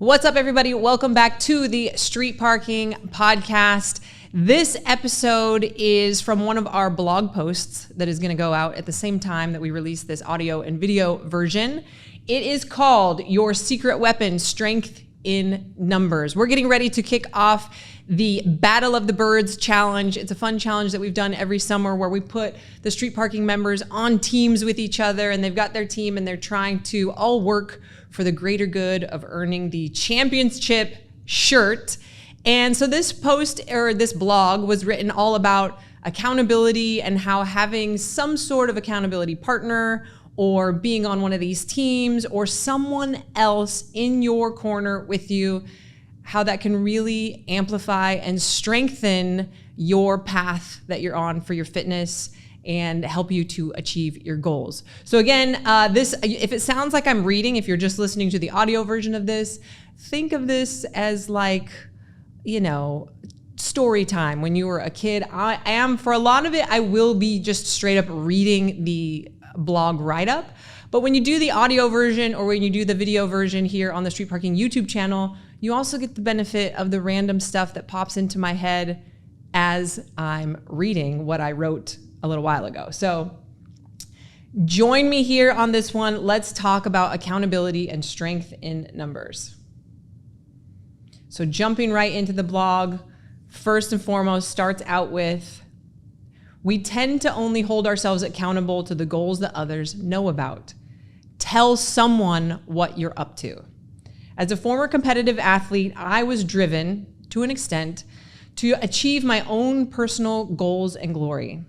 What's up, everybody? Welcome back to the Street Parking Podcast. This episode is from one of our blog posts that is going to go out at the same time that we release this audio and video version. It is called Your Secret Weapon, Strength in Numbers. We're getting ready to kick off the Battle of the Birds challenge. It's a fun challenge that we've done every summer where we put the street parking members on teams with each other, and they've got their team and they're trying to all work for the greater good of earning the championship shirt. And so this post or this blog was written all about accountability and how having some sort of accountability partner or being on one of these teams or someone else in your corner with you, how that can really amplify and strengthen your path that you're on for your fitness and help you to achieve your goals. So again, if it sounds like I'm reading, if you're just listening to the audio version of this, think of this as like, story time when you were a kid. I am, for a lot of it, I will be just straight up reading the blog write-up. But when you do the audio version or when you do the video version here on the Street Parking YouTube channel, you also get the benefit of the random stuff that pops into my head as I'm reading what I wrote a little while ago. So join me here on this one. Let's talk about accountability and strength in numbers. So jumping right into the blog, first and foremost starts out with, we tend to only hold ourselves accountable to the goals that others know about. Tell someone what you're up to. As a former competitive athlete, I was driven, to an extent, to achieve my own personal goals and glory.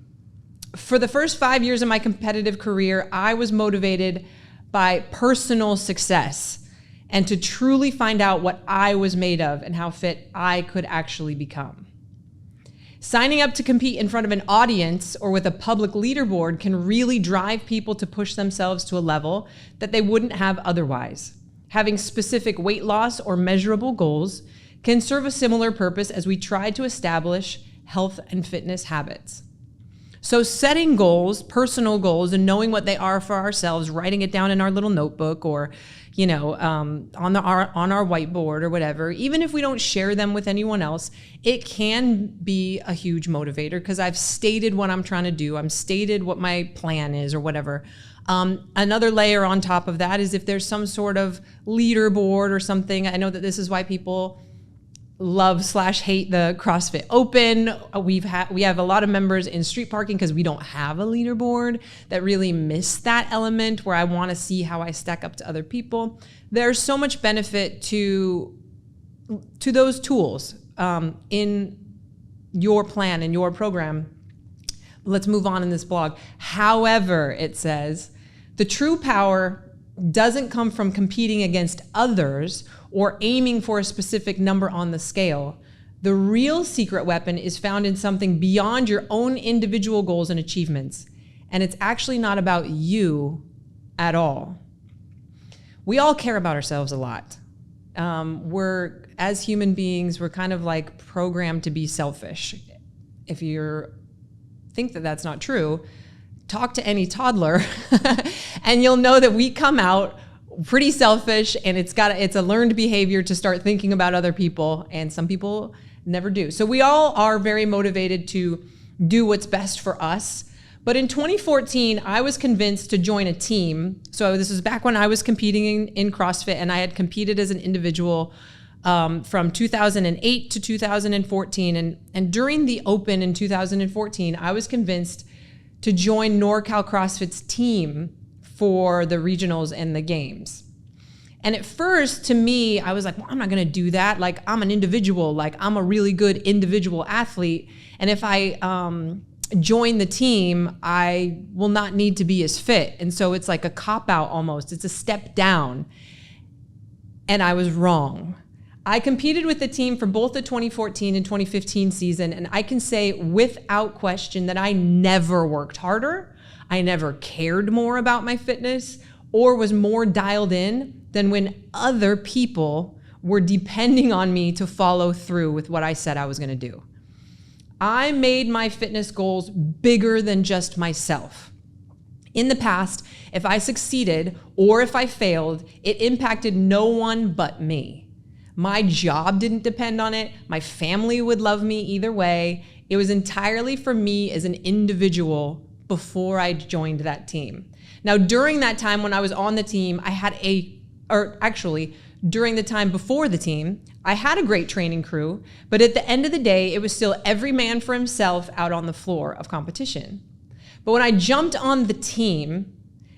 For the first 5 years of my competitive career, I was motivated by personal success and to truly find out what I was made of and how fit I could actually become. Signing up to compete in front of an audience or with a public leaderboard can really drive people to push themselves to a level that they wouldn't have otherwise. Having specific weight loss or measurable goals can serve a similar purpose as we try to establish health and fitness habits. So setting goals, personal goals, and knowing what they are for ourselves, writing it down in our little notebook or, on our whiteboard or whatever, even if we don't share them with anyone else, it can be a huge motivator because I've stated what I'm trying to do. I'm stated what my plan is or whatever. Another layer on top of that is if there's some sort of leaderboard or something. I know that this is why people love/hate the CrossFit Open. We have a lot of members in street parking because we don't have a leaderboard that really miss that element where I want to see how I stack up to other people. There's so much benefit to those tools in your plan, in your program. Let's move on in this blog. However, it says, the true power doesn't come from competing against others or aiming for a specific number on the scale. The real secret weapon is found in something beyond your own individual goals and achievements. And it's actually not about you at all. We all care about ourselves a lot. As human beings, we're kind of like programmed to be selfish. If you think that that's not true, talk to any toddler and you'll know that we come out pretty selfish, and it's a learned behavior to start thinking about other people, and some people never do. So we all are very motivated to do what's best for us. But in 2014, I was convinced to join a team. So this is back when I was competing in CrossFit, and I had competed as an individual from 2008 to 2014. And during the Open in 2014, I was convinced to join NorCal CrossFit's team for the regionals and the games. And at first, to me, I was like, well, I'm not gonna do that. Like, I'm an individual, like I'm a really good individual athlete. And if I join the team, I will not need to be as fit. And so it's like a cop-out almost. It's a step down. And I was wrong. I competed with the team for both the 2014 and 2015 season, and I can say without question that I never worked harder. I never cared more about my fitness or was more dialed in than when other people were depending on me to follow through with what I said I was going to do. I made my fitness goals bigger than just myself. In the past, if I succeeded or if I failed, it impacted no one but me. My job didn't depend on it. My family would love me either way. It was entirely for me as an individual before I joined that team. Now, during that time when I was on the team, during the time before the team, I had a great training crew, but at the end of the day, it was still every man for himself out on the floor of competition. But when I jumped on the team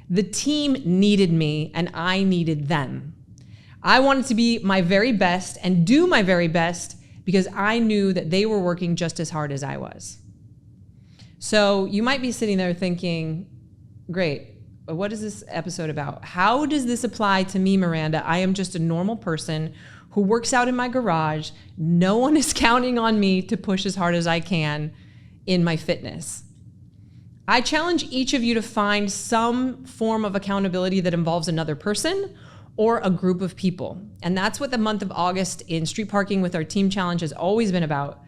needed me and I needed them. I wanted to be my very best and do my very best because I knew that they were working just as hard as I was. So you might be sitting there thinking, great, but what is this episode about? How does this apply to me, Miranda? I am just a normal person who works out in my garage. No one is counting on me to push as hard as I can in my fitness. I challenge each of you to find some form of accountability that involves another person or a group of people. And that's what the month of August in Street Parking with our Team Challenge has always been about.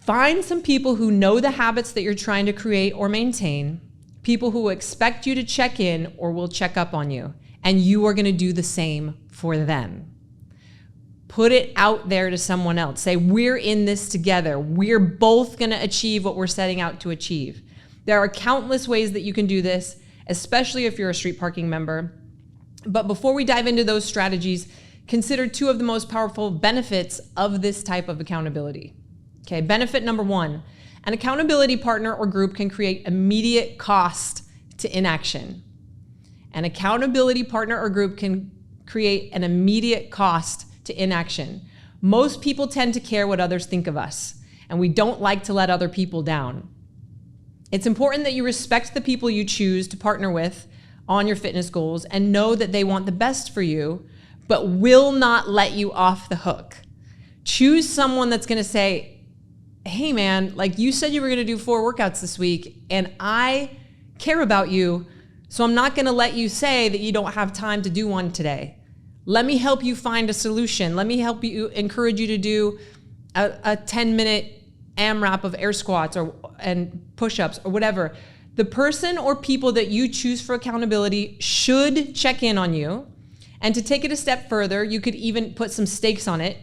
Find some people who know the habits that you're trying to create or maintain, people who expect you to check in or will check up on you, and you are going to do the same for them. Put it out there to someone else. Say, we're in this together. We're both going to achieve what we're setting out to achieve. There are countless ways that you can do this, especially if you're a Street Parking member. But before we dive into those strategies, consider two of the most powerful benefits of this type of accountability. Okay, benefit number one, an accountability partner or group can create immediate cost to inaction. An accountability partner or group can create an immediate cost to inaction. Most people tend to care what others think of us, and we don't like to let other people down. It's important that you respect the people you choose to partner with on your fitness goals and know that they want the best for you, but will not let you off the hook. Choose someone that's gonna say, hey man, like you said you were gonna do 4 workouts this week, and I care about you, so I'm not gonna let you say that you don't have time to do one today. Let me help you find a solution. Let me help you, encourage you to do a 10-minute AMRAP of air squats and push-ups or whatever. The person or people that you choose for accountability should check in on you. And to take it a step further, you could even put some stakes on it,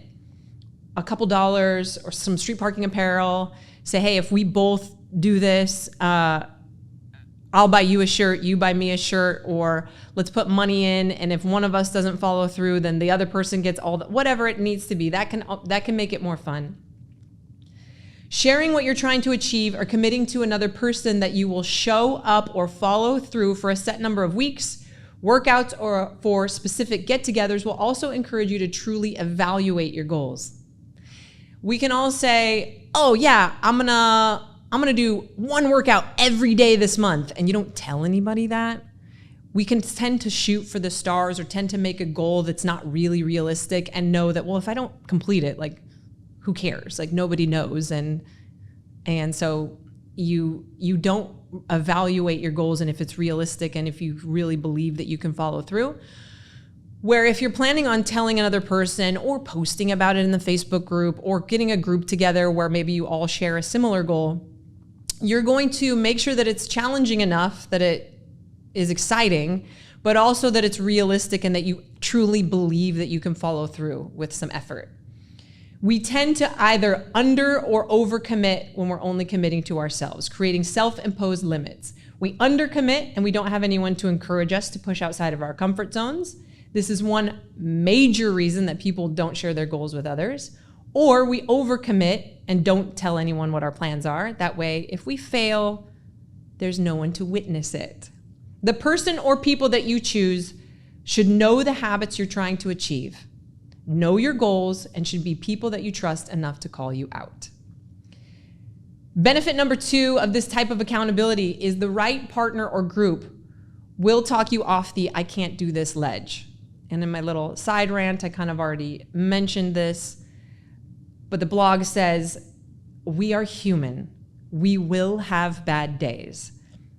a couple dollars or some Street Parking apparel. Say, hey, if we both do this, I'll buy you a shirt, you buy me a shirt, or let's put money in, and if one of us doesn't follow through, then the other person gets all the, whatever it needs to be. That can make it more fun. Sharing what you're trying to achieve or committing to another person that you will show up or follow through for a set number of weeks, workouts, or for specific get-togethers will also encourage you to truly evaluate your goals. We can all say, oh yeah, I'm gonna do 1 workout every day this month, and you don't tell anybody that. We can tend to shoot for the stars or tend to make a goal that's not really realistic and know that, well, if I don't complete it, like, who cares? Like, nobody knows. And so you don't evaluate your goals and if it's realistic and if you really believe that you can follow through. Where if you're planning on telling another person or posting about it in the Facebook group or getting a group together where maybe you all share a similar goal, you're going to make sure that it's challenging enough that it is exciting, but also that it's realistic and that you truly believe that you can follow through with some effort. We tend to either under or overcommit when we're only committing to ourselves, creating self-imposed limits. We undercommit and we don't have anyone to encourage us to push outside of our comfort zones. This is one major reason that people don't share their goals with others. Or we overcommit and don't tell anyone what our plans are. That way, if we fail, there's no one to witness it. The person or people that you choose should know the habits you're trying to achieve, know your goals, and should be people that you trust enough to call you out. Benefit number 2 of this type of accountability is the right partner or group will talk you off the I can't do this ledge. And in my little side rant, I kind of already mentioned this, but the blog says, we are human. We will have bad days.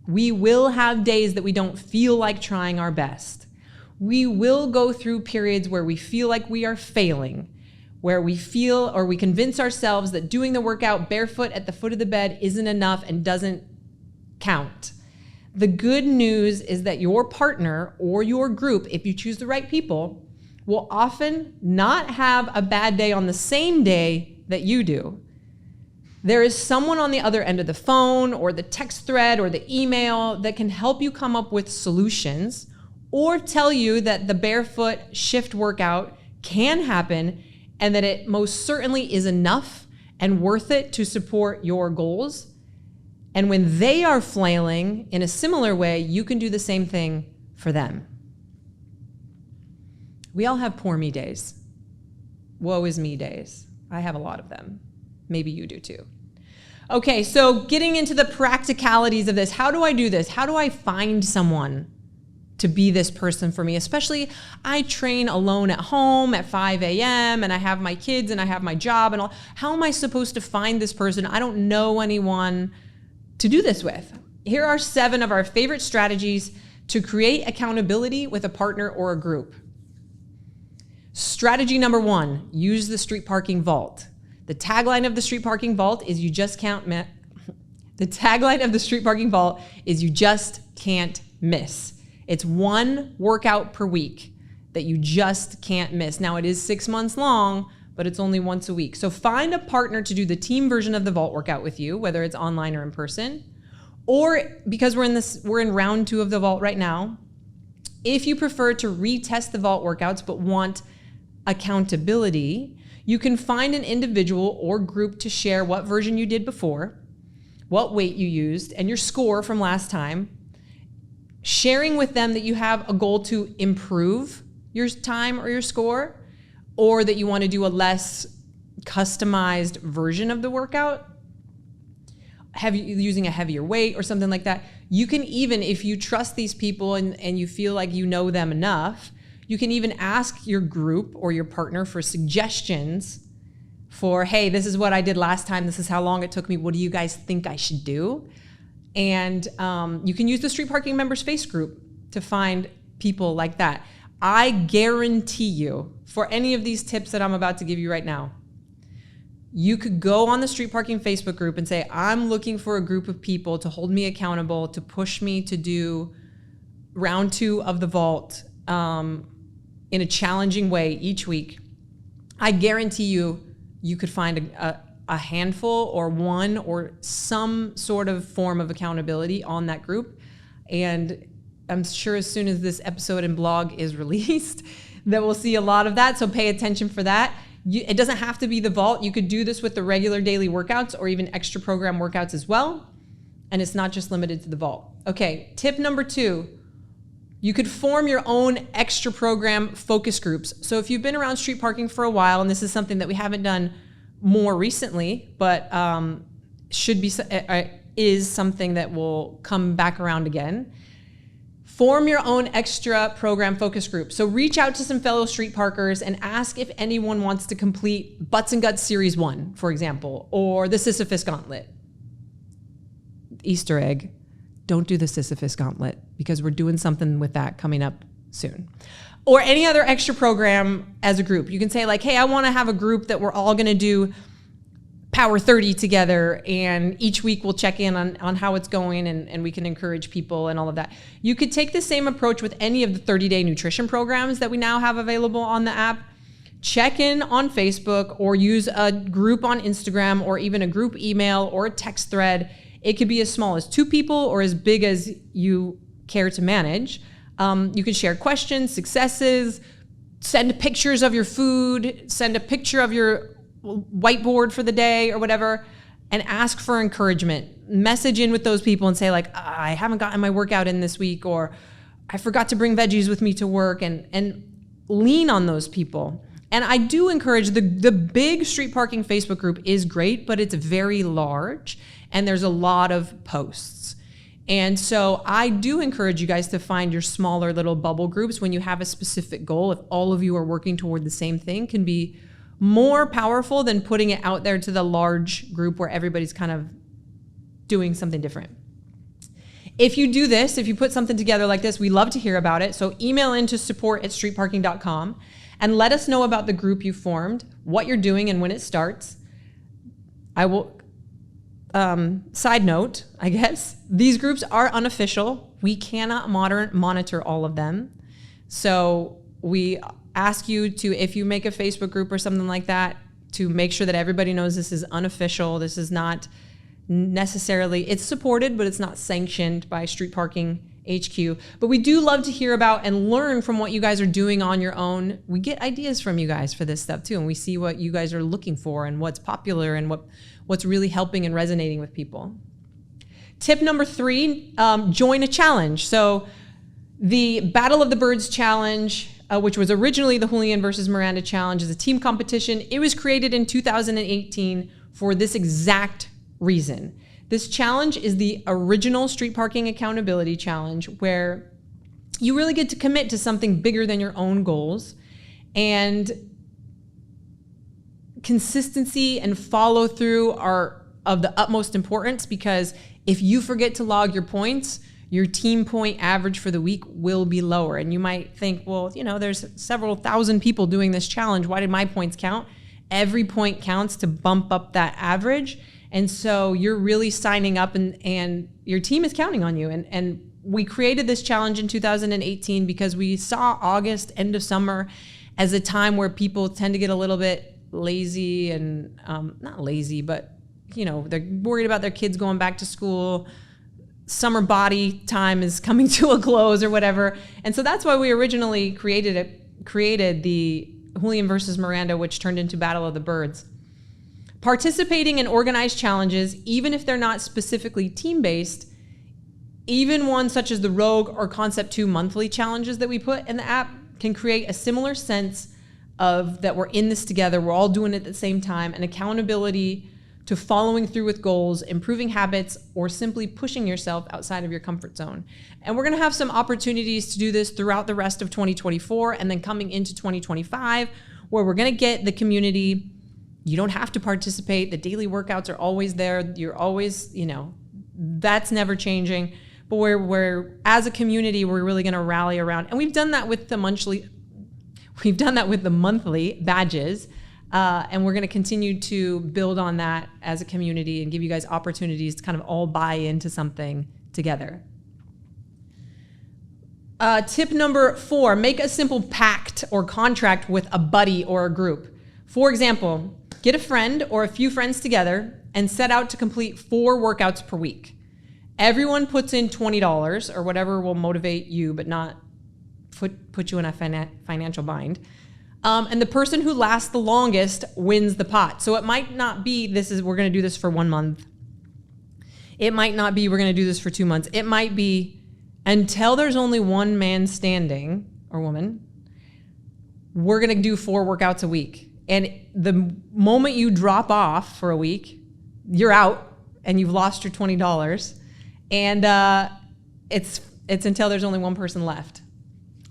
We will have days that we don't feel like trying our best. We will go through periods where we feel like we are failing, where we feel or we convince ourselves that doing the workout barefoot at the foot of the bed isn't enough and doesn't count. The good news is that your partner or your group, if you choose the right people, will often not have a bad day on the same day that you do. There is someone on the other end of the phone or the text thread or the email that can help you come up with solutions or tell you that the barefoot shift workout can happen and that it most certainly is enough and worth it to support your goals. And when they are flailing in a similar way, you can do the same thing for them. We all have poor me days. Woe is me days. I have a lot of them. Maybe you do too. Okay, so getting into the practicalities of this, how do I do this? How do I find someone to be this person for me? Especially, I train alone at home at 5 a.m. and I have my kids and I have my job and all. How am I supposed to find this person? I don't know anyone to do this with. Here are 7 of our favorite strategies to create accountability with a partner or a group. Strategy number 1, use the Street Parking Vault. The tagline of the Street Parking Vault is you just can't miss. The tagline of the Street Parking Vault is you just can't miss. It's 1 workout per week that you just can't miss. Now it is 6 months long, but it's only once a week. So find a partner to do the team version of the vault workout with you, whether it's online or in person, or because we're in round 2 of the vault right now. If you prefer to retest the vault workouts but want accountability, you can find an individual or group to share what version you did before, what weight you used, and your score from last time. Sharing with them that you have a goal to improve your time or your score, or that you want to do a less customized version of the workout, using a heavier weight or something like that. You can even, if you trust these people and you feel like you know them enough, you can even ask your group or your partner for suggestions for, hey, this is what I did last time. This is how long it took me. What do you guys think I should do? And you can use the Street Parking Members Face group to find people like that. I guarantee you, for any of these tips that I'm about to give you right now, you could go on the Street Parking Facebook group and say, I'm looking for a group of people to hold me accountable, to push me to do round 2 of the vault in a challenging way each week. I guarantee you could find a handful or 1 or some sort of form of accountability on that group. And I'm sure as soon as this episode and blog is released, that we'll see a lot of that. So pay attention for that. It doesn't have to be the vault. You could do this with the regular daily workouts or even extra program workouts as well. And it's not just limited to the vault. Okay, tip number 2, you could form your own extra program focus groups. So if you've been around street parking for a while, and this is something that we haven't done more recently, but is something that will come back around again. Form your own extra program focus group. So reach out to some fellow street parkers and ask if anyone wants to complete Butts and Guts Series 1, for example, or the Sisyphus Gauntlet. Easter egg, don't do the Sisyphus Gauntlet because we're doing something with that coming up soon. Or any other extra program as a group. You can say like, hey, I want to have a group that we're all going to do Power 30 together, and each week we'll check in on how it's going, and we can encourage people and all of that. You could take the same approach with any of the 30-day nutrition programs that we now have available on the app. Check in on Facebook or use a group on Instagram or even a group email or a text thread. It could be as small as 2 people or as big as you care to manage. You can share questions, successes, send pictures of your food, send a picture of your whiteboard for the day or whatever, and ask for encouragement. Message in with those people and say like, I haven't gotten my workout in this week, or I forgot to bring veggies with me to work, and lean on those people. And I do encourage the big street parking Facebook group is great, but it's very large and there's a lot of posts. And so I do encourage you guys to find your smaller little bubble groups when you have a specific goal. If all of you are working toward the same thing, can be more powerful than putting it out there to the large group where everybody's kind of doing something different. If you do this, if you put something together like this, we love to hear about it. So email into support@streetparking.com and let us know about the group you formed, what you're doing, and when it starts. I will, side note, I guess, these groups are unofficial. We cannot monitor all of them. So we ask you to, if you make a Facebook group or something like that, to make sure that everybody knows this is unofficial. This is not necessarily, it's supported, but it's not sanctioned by Street Parking HQ. But we do love to hear about and learn from what you guys are doing on your own. We get ideas from you guys for this stuff too, and we see what you guys are looking for and what's popular and what's really helping and resonating with people. Tip number 3, join a challenge. So the Battle of the Birds challenge, which was originally the Julian versus Miranda challenge, is a team competition. It was created in 2018 for this exact reason. This challenge is the original Street Parking Accountability Challenge, where you really get to commit to something bigger than your own goals. And consistency and follow through are of the utmost importance, because if you forget to log your points, your team point average for the week will be lower. And you might think, well, you know, there's several thousand people doing this challenge. Why did my points count? Every point counts to bump up that average. And so you're really signing up, and your team is counting on you. And we created this challenge in 2018 because we saw August, end of summer, as a time where people tend to get a little bit lazy and not lazy, but you know, they're worried about their kids going back to school. Summer body time is coming to a close or whatever. And so that's why we originally created the Julian versus Miranda, which turned into Battle of the Birds. Participating in organized challenges, even if they're not specifically team-based, even ones such as the Rogue or Concept 2 monthly challenges that we put in the app, can create a similar sense of that we're in this together, we're all doing it at the same time, and accountability to following through with goals, improving habits, or simply pushing yourself outside of your comfort zone. And we're gonna have some opportunities to do this throughout the rest of 2024 and then coming into 2025, where we're gonna get the community. You don't have to participate. The daily workouts are always there. You're always, you know, that's never changing. But we're as a community, we're really gonna rally around. And we've done that with the monthly badges. And we're going to continue to build on that as a community and give you guys opportunities to kind of all buy into something together. Tip number 4, make a simple pact or contract with a buddy or a group. For example, get a friend or a few friends together and set out to complete 4 workouts per week. Everyone puts in $20 or whatever will motivate you, but not put you in a financial bind. And the person who lasts the longest wins the pot. So it might not be we're going to do this for 1 month. It might not be we're going to do this for 2 months. It might be until there's only one man standing or woman, we're going to do 4 workouts a week. And the moment you drop off for a week, you're out and you've lost your $20. And it's until there's only one person left.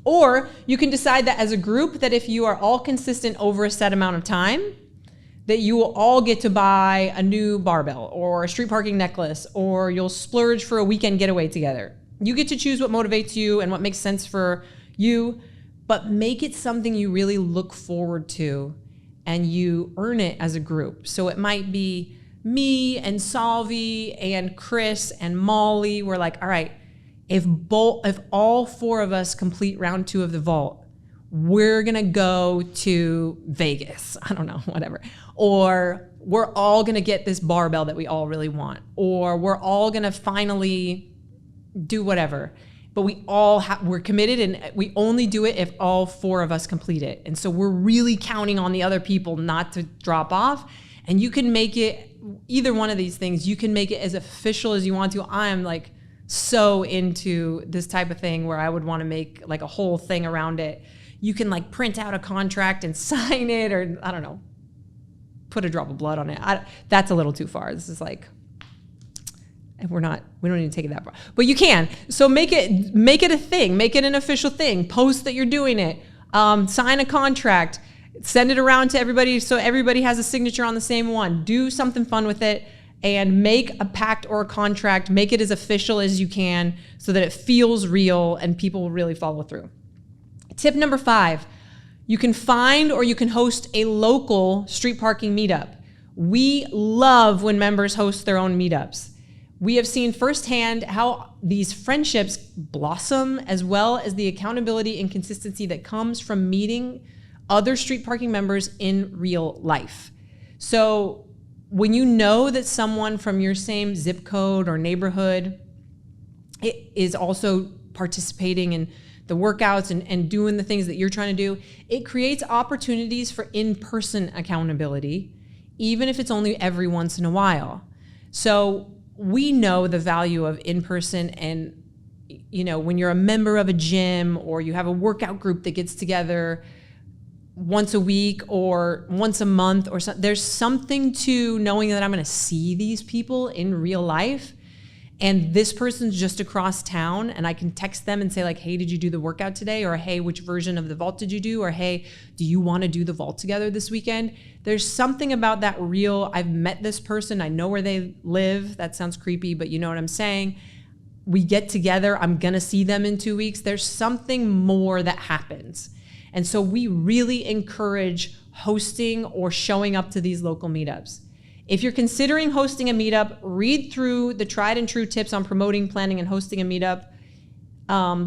Or you can decide that as a group, that if you are all consistent over a set amount of time, that you will all get to buy a new barbell or a street parking necklace, or you'll splurge for a weekend getaway together. You get to choose what motivates you and what makes sense for you, but make it something you really look forward to and you earn it as a group. So it might be me and Salvi and Chris and Molly. We're like, all right, if all 4 of us complete round 2 of the vault, we're gonna go to Vegas. I don't know, whatever. Or we're all gonna get this barbell that we all really want. Or we're all gonna finally do whatever. But we're committed, and we only do it if all 4 of us complete it. And so we're really counting on the other people not to drop off. And you can make it, either one of these things, you can make it as official as you want to. I am like so into this type of thing where I would want to make like a whole thing around it. You can like print out a contract and sign it, or I don't know, put a drop of blood on it. That's a little too far. This is like, we don't need to take it that far, but you can. So make it a thing, make it an official thing, post that you're doing it, sign a contract, send it around to everybody so everybody has a signature on the same one. Do something fun with it. And make a pact or a contract, make it as official as you can so that it feels real and people will really follow through. Tip number 5, you can find or you can host a local street parking meetup. We love when members host their own meetups. We have seen firsthand how these friendships blossom, as well as the accountability and consistency that comes from meeting other street parking members in real life. So when you know that someone from your same zip code or neighborhood is also participating in the workouts and doing the things that you're trying to do, it creates opportunities for in-person accountability, even if it's only every once in a while. So we know the value of in-person, and when you're a member of a gym or you have a workout group that gets together once a week or once a month or something, there's something to knowing that I'm going to see these people in real life, and this person's just across town, and I can text them and say like, hey, did you do the workout today? Or hey, which version of the vault did you do? Or hey, do you want to do the vault together this weekend? There's something about that real, I've met this person, I know where they live. That sounds creepy, but you know what I'm saying. We get together, I'm gonna see them in 2 weeks. There's something more that happens. And so we really encourage hosting or showing up to these local meetups. If you're considering hosting a meetup, read through the tried and true tips on promoting, planning, and hosting a meetup.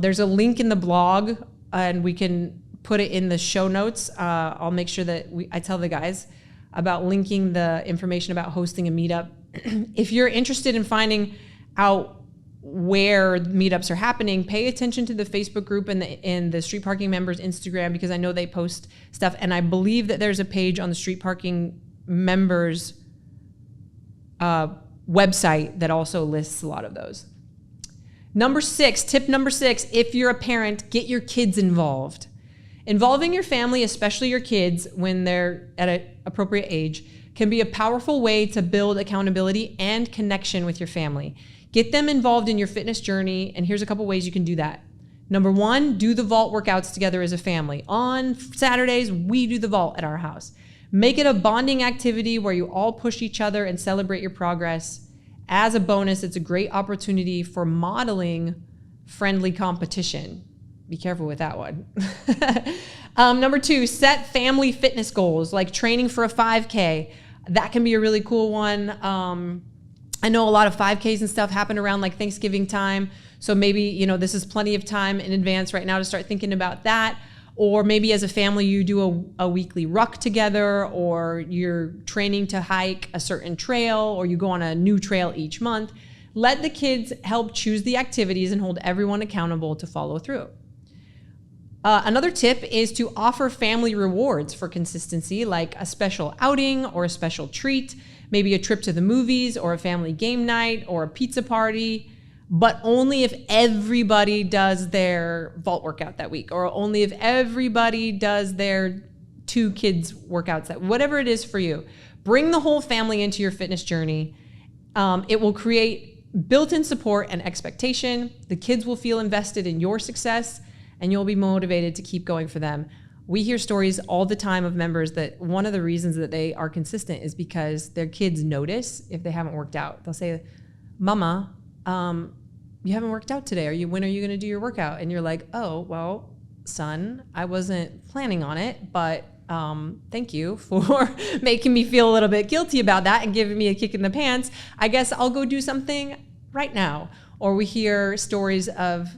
There's a link in the blog, and we can put it in the show notes. I'll make sure that I tell the guys about linking the information about hosting a meetup. If you're interested in finding out where meetups are happening, pay attention to the Facebook group and the Street Parking Members Instagram, because I know they post stuff. And I believe that there's a page on the Street Parking Members website that also lists a lot of those. Tip number 6, if you're a parent, get your kids involved. Involving your family, especially your kids when they're at an appropriate age, can be a powerful way to build accountability and connection with your family. Get them involved in your fitness journey, and here's a couple ways you can do that. Number 1, do the vault workouts together as a family. On Saturdays, we do the vault at our house. Make it a bonding activity where you all push each other and celebrate your progress. As a bonus, it's a great opportunity for modeling friendly competition. Be careful with that one. Number 2, set family fitness goals, like training for a 5K. That can be a really cool one. I know a lot of 5Ks and stuff happen around like Thanksgiving time. So maybe, this is plenty of time in advance right now to start thinking about that. Or maybe as a family, you do a weekly ruck together, or you're training to hike a certain trail, or you go on a new trail each month. Let the kids help choose the activities and hold everyone accountable to follow through. Another tip is to offer family rewards for consistency, like a special outing or a special treat, maybe a trip to the movies or a family game night or a pizza party, but only if everybody does their vault workout that week, or only if everybody does their 2 kids workouts, whatever it is for you. Bring the whole family into your fitness journey. It will create built-in support and expectation. The kids will feel invested in your success, and you'll be motivated to keep going for them. We hear stories all the time of members that one of the reasons that they are consistent is because their kids notice if they haven't worked out. They'll say, Mama, you haven't worked out today. When are you going to do your workout? And you're like, oh, well, son, I wasn't planning on it, but thank you for making me feel a little bit guilty about that and giving me a kick in the pants. I guess I'll go do something right now. Or we hear stories of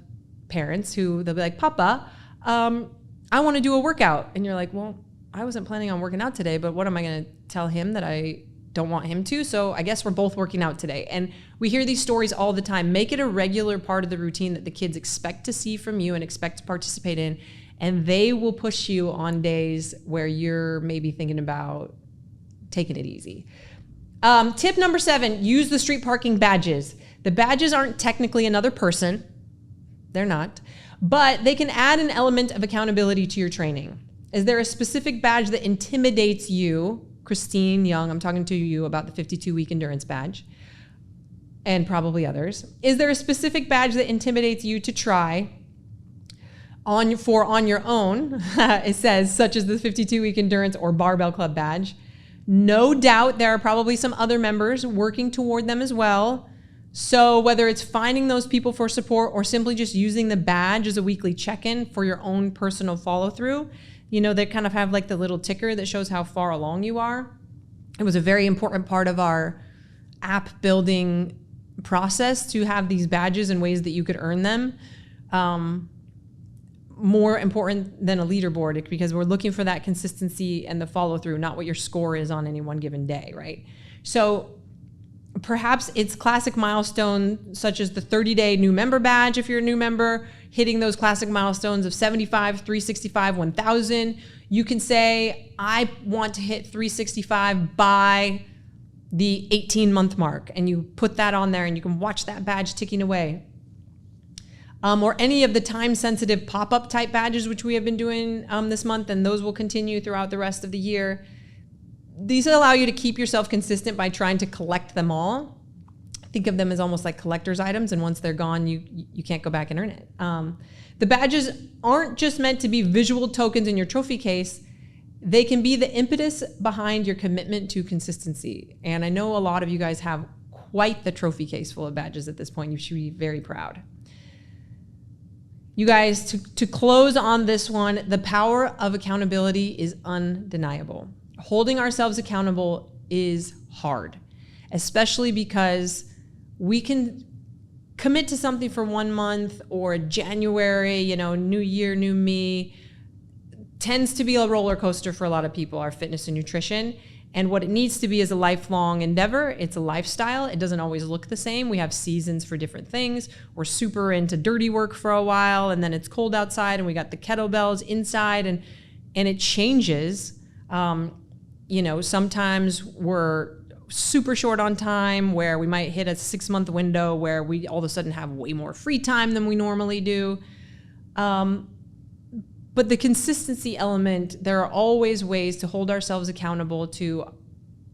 parents who they'll be like, Papa, I want to do a workout. And you're like, well, I wasn't planning on working out today, but what am I going to tell him that I don't want him to? So I guess we're both working out today. And we hear these stories all the time. Make it a regular part of the routine that the kids expect to see from you and expect to participate in. And they will push you on days where you're maybe thinking about taking it easy. Tip number 7, use the street parking badges. The badges aren't technically another person. They're not. But they can add an element of accountability to your training. Is there a specific badge that intimidates you? Christine Young, I'm talking to you about the 52-week endurance badge, and probably others. Is there a specific badge that intimidates you to try on your own? It says, such as the 52-week endurance or barbell club badge. No doubt there are probably some other members working toward them as well. So whether it's finding those people for support or simply just using the badge as a weekly check-in for your own personal follow-through, they kind of have like the little ticker that shows how far along you are. It was a very important part of our app building process to have these badges and ways that you could earn them more important than a leaderboard, because we're looking for that consistency and the follow through, not what your score is on any one given day, right? So perhaps it's classic milestones such as the 30-day new member badge if you're a new member, hitting those classic milestones of 75, 365, 1000. You can say, I want to hit 365 by the 18-month mark, and you put that on there and you can watch that badge ticking away. Or any of the time-sensitive pop-up type badges, which we have been doing this month, and those will continue throughout the rest of the year. These allow you to keep yourself consistent by trying to collect them all. Think of them as almost like collector's items, and once they're gone, you can't go back and earn it. The badges aren't just meant to be visual tokens in your trophy case. They can be the impetus behind your commitment to consistency. And I know a lot of you guys have quite the trophy case full of badges at this point. You should be very proud. You guys, to close on this one, the power of accountability is undeniable. Holding ourselves accountable is hard, especially because we can commit to something for 1 month or January, new year, new me. Tends to be a roller coaster for a lot of people, our fitness and nutrition. And what it needs to be is a lifelong endeavor. It's a lifestyle. It doesn't always look the same. We have seasons for different things. We're super into dirty work for a while, and then it's cold outside, and we got the kettlebells inside, and it changes. Sometimes we're super short on time, where we might hit a 6-month window where we all of a sudden have way more free time than we normally do. But the consistency element, there are always ways to hold ourselves accountable to,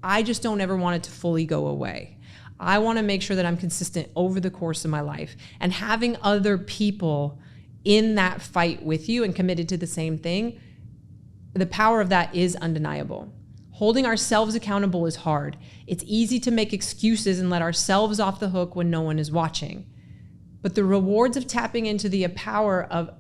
I just don't ever want it to fully go away. I want to make sure that I'm consistent over the course of my life. And having other people in that fight with you and committed to the same thing, the power of that is undeniable. Holding ourselves accountable is hard. It's easy to make excuses and let ourselves off the hook when no one is watching. But the rewards of tapping into the power of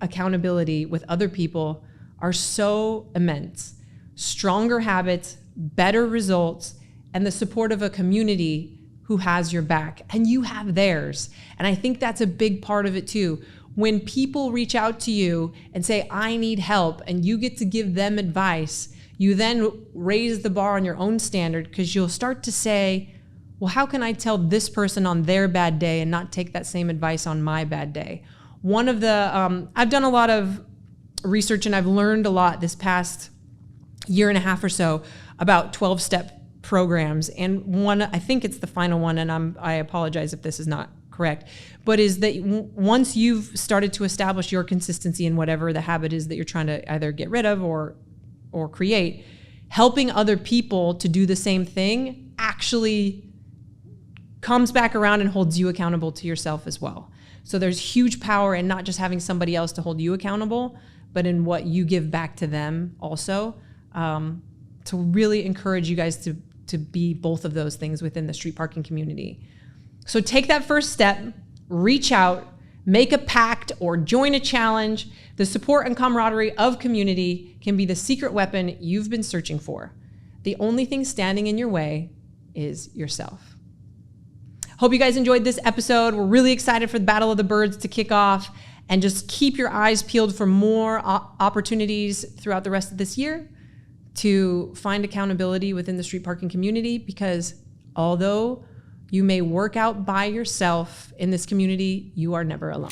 accountability with other people are so immense. Stronger habits, better results, and the support of a community who has your back, and you have theirs. And I think that's a big part of it too. When people reach out to you and say, I need help, and you get to give them advice, you then raise the bar on your own standard, because you'll start to say, well, how can I tell this person on their bad day and not take that same advice on my bad day? One of the, I've done a lot of research, and I've learned a lot this past year and a half or so about 12-step programs. And one, I think it's the final one, and I apologize if this is not correct, but is that once you've started to establish your consistency in whatever the habit is that you're trying to either get rid of or create, helping other people to do the same thing actually comes back around and holds you accountable to yourself as well. So there's huge power in not just having somebody else to hold you accountable, but in what you give back to them also, to really encourage you guys to be both of those things within the street parking community. So take that first step, reach out, make a pact or join a challenge. The support and camaraderie of community can be the secret weapon you've been searching for. The only thing standing in your way is yourself. Hope you guys enjoyed this episode. We're really excited for the Battle of the Birds to kick off, and just keep your eyes peeled for more opportunities throughout the rest of this year to find accountability within the street parking community, because although you may work out by yourself in this community, you are never alone.